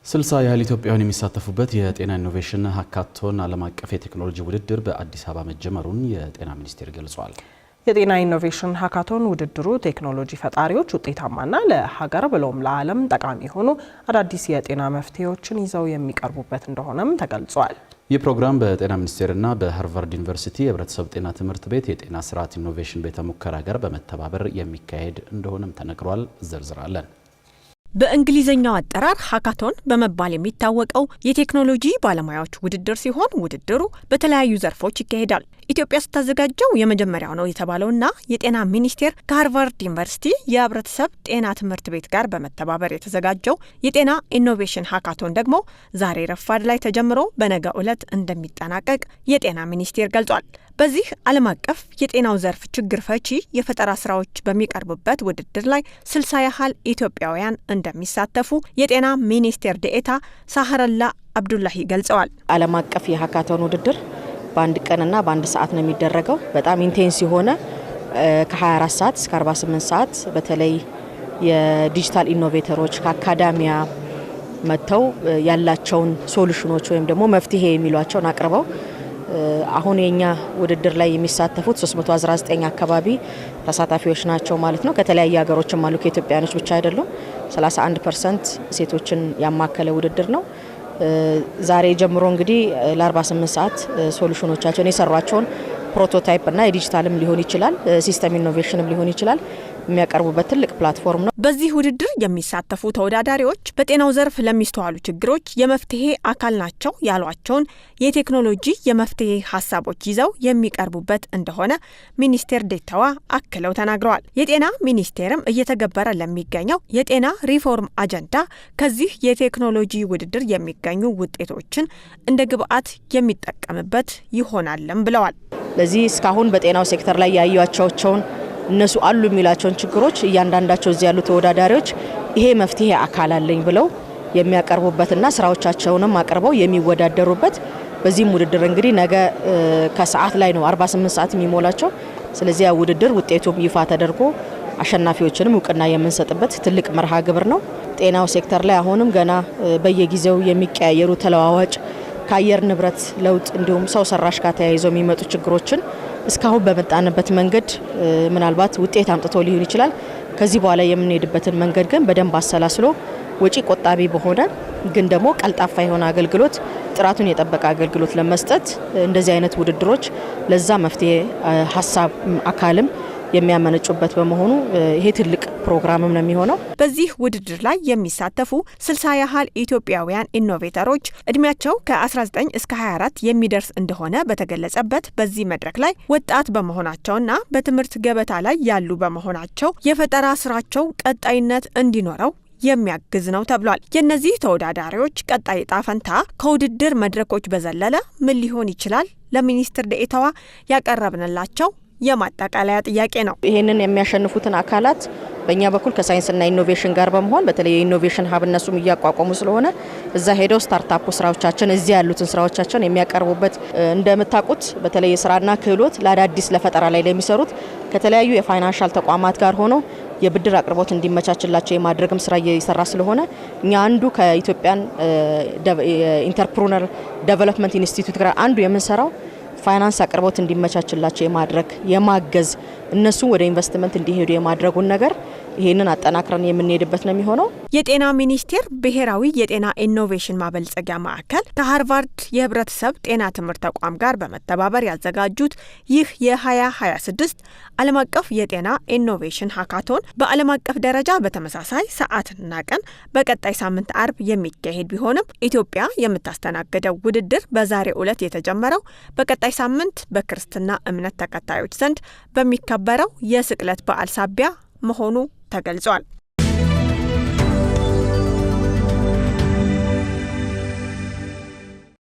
60 ያህል ኢትዮጵያውያን የሚሳተፉበት የጤና ኢኖቬሽን ሃካቶን ዓለም አቀፍ የቴክኖሎጂ ውድድር በአዲስ አበባ መጀመሩን የጤና ሚኒስቴር ገልጿል። የጤና ኢኖቬሽን ሃካቶን ውድድሩ ቴክኖሎጂ ፈጣሪዎች ውጤታማና ለሀገር ብሎም ለዓለም ጠቃሚ የሆኑ አዳዲስ የጤና መፍትሄዎችን ይዘው የሚቀርቡበት እንደሆነም ተገልጿል። ይህ ፕሮግራም በጤና ሚኒስቴርና በሃርቫርድ ዩኒቨርሲቲ የህብረተሰብ ጤና ትምህርት ቤት የጤና ስርዓት ኢኖቬሽን ቤተ ሙከራ ጋር በመተባበር የሚካሄድ እንደሆነም ተነግሯል። ዝርዝራለን። በእንግሊዘኛው አጠራር ሃካቶን በመባል የሚታወቀው የቴክኖሎጂ ባለሙያዎች ውድድር ሲሆን ውድድሩ በተለያዩ ዘርፎች ይካሄዳል። ኢትዮጵያ ስታዘጋጀው የመጀመሪያው ነው የተባለውና የጤና ሚኒስቴር ከሃርቫርድ ዩኒቨርሲቲ የህብረተሰብ ጤና ትምህርት ቤት ጋር በመተባበር የተዘጋጀው የጤና ኢኖቬሽን ሃካቶን ደግሞ ዛሬ ረፋድ ላይ ተጀምሮ በነገው ዕለት እንደሚጠናቀቅ የጤና ሚኒስቴር ገልጿል። በዚህ ዓለም አቀፍ የጤናው ዘርፍ ችግር ፈቺ የፈጠራ ስራዎች በሚቀርቡበት ውድድር ላይ 60 ያህል ኢትዮጵያውያን እንደሚሳተፉ የጤና ሚኒስቴር ዴኤታ ሳህረላ አብዱላሂ ገልጸዋል። ዓለም አቀፍ የሃካቶን ውድድር በአንድ ቀንና በአንድ ሰዓት ነው የሚደረገው። በጣም ኢንቴንስ የሆነ ከ24 ሰዓት እስከ 48 ሰዓት በተለይ የዲጂታል ኢኖቬተሮች ከአካዳሚያ መጥተው ያላቸውን ሶሉሽኖች ወይም ደግሞ መፍትሄ የሚሏቸውን አቅርበው አሁን የኛ ውድድር ላይ የሚሳተፉት 319 አካባቢ ተሳታፊዎች ናቸው ማለት ነው። ከተለያየ ሀገሮችም አሉ፣ ከኢትዮጵያኖች ብቻ አይደሉም። 31% ሴቶችን ያማከለ ውድድር ነው። ዛሬ ጀምሮ እንግዲህ ለ48 ሰዓት ሶሉሽኖቻቸውን የሰሯቸውን ፕሮቶታይፕ እና የዲጂታልም ሊሆን ይችላል ሲስተም ኢኖቬሽንም ሊሆን ይችላል የሚያቀርቡበት ትልቅ ፕላትፎርም ነው። በዚህ ውድድር የሚሳተፉ ተወዳዳሪዎች በጤናው ዘርፍ ለሚስተዋሉ ችግሮች የመፍትሄ አካል ናቸው ያሏቸውን የቴክኖሎጂ የመፍትሄ ሀሳቦች ይዘው የሚቀርቡበት እንደሆነ ሚኒስቴር ዴኤታዋ አክለው ተናግረዋል። የጤና ሚኒስቴርም እየተገበረ ለሚገኘው የጤና ሪፎርም አጀንዳ ከዚህ የቴክኖሎጂ ውድድር የሚገኙ ውጤቶችን እንደ ግብአት የሚጠቀምበት ይሆናልም ብለዋል። ለዚህ እስካሁን በጤናው ሴክተር ላይ ያዩዋቸውን እነሱ አሉ የሚላቸውን ችግሮች እያንዳንዳቸው እዚህ ያሉ ተወዳዳሪዎች ይሄ መፍትሄ አካል አለኝ ብለው የሚያቀርቡበትና ስራዎቻቸውንም አቅርበው የሚወዳደሩበት በዚህም ውድድር እንግዲህ ነገ ከሰዓት ላይ ነው 48 ሰዓት የሚሞላቸው። ስለዚህ ውድድር ውጤቱም ይፋ ተደርጎ አሸናፊዎችንም እውቅና የምንሰጥበት ትልቅ መርሃ ግብር ነው። ጤናው ሴክተር ላይ አሁንም ገና በየጊዜው የሚቀያየሩ ተለዋዋጭ ከአየር ንብረት ለውጥ እንዲሁም ሰው ሰራሽ ጋር ተያይዘው የሚመጡ ችግሮችን እስካሁን በመጣንበት መንገድ ምናልባት ውጤት አምጥቶ ሊሆን ይችላል። ከዚህ በኋላ የምንሄድበትን መንገድ ግን በደንብ አሰላስሎ ወጪ ቆጣቢ በሆነ ግን ደግሞ ቀልጣፋ የሆነ አገልግሎት ጥራቱን የጠበቀ አገልግሎት ለመስጠት እንደዚህ አይነት ውድድሮች ለዛ መፍትሄ ሀሳብ አካልም የሚያመነጩበት በመሆኑ ይሄ ትልቅ ፕሮግራምም ነው የሚሆነው። በዚህ ውድድር ላይ የሚሳተፉ 60 ያህል ኢትዮጵያውያን ኢኖቬተሮች እድሜያቸው ከ19 እስከ 24 የሚደርስ እንደሆነ በተገለጸበት በዚህ መድረክ ላይ ወጣት በመሆናቸውና በትምህርት ገበታ ላይ ያሉ በመሆናቸው የፈጠራ ስራቸው ቀጣይነት እንዲኖረው የሚያግዝ ነው ተብሏል። የእነዚህ ተወዳዳሪዎች ቀጣይ ዕጣ ፈንታ ከውድድር መድረኮች በዘለለ ምን ሊሆን ይችላል? ለሚኒስትር ዴኤታዋ ያቀረብንላቸው የማጠቃለያ ጥያቄ ነው። ይሄንን የሚያሸንፉትን አካላት በእኛ በኩል ከሳይንስና ኢኖቬሽን ጋር በመሆን በተለይ የኢኖቬሽን ሀብ እነሱም እያቋቋሙ ስለሆነ እዛ ሄደው ስታርታፕ ስራዎቻችን እዚህ ያሉትን ስራዎቻችን የሚያቀርቡበት እንደምታውቁት በተለይ የስራና ክህሎት ለአዳዲስ ለፈጠራ ላይ ለሚሰሩት ከተለያዩ የፋይናንሻል ተቋማት ጋር ሆነው የብድር አቅርቦት እንዲመቻችላቸው የማድረግም ስራ እየሰራ ስለሆነ እኛ አንዱ ከኢትዮጵያን ኢንተርፕረነር ዴቨሎፕመንት ኢንስቲትዩት ጋር አንዱ የምንሰራው ፋይናንስ አቅርቦት እንዲመቻችላቸው የማድረግ የማገዝ እነሱ ወደ ኢንቨስትመንት እንዲሄዱ የማድረጉን ነገር ይሄንን አጠናክረን የምንሄድበት ነው የሚሆነው። የጤና ሚኒስቴር ብሔራዊ የጤና ኢኖቬሽን ማበልጸጊያ ማዕከል ከሃርቫርድ የህብረተሰብ ጤና ትምህርት ተቋም ጋር በመተባበር ያዘጋጁት ይህ የ2026 ዓለም አቀፍ የጤና ኢኖቬሽን ሃካቶን በዓለም አቀፍ ደረጃ በተመሳሳይ ሰዓትና ቀን በቀጣይ ሳምንት አርብ የሚካሄድ ቢሆንም ኢትዮጵያ የምታስተናግደው ውድድር በዛሬው ዕለት የተጀመረው በቀጣይ ሳምንት በክርስትና እምነት ተከታዮች ዘንድ በሚከበረው የስቅለት በዓል ሳቢያ መሆኑ ተገልጿል።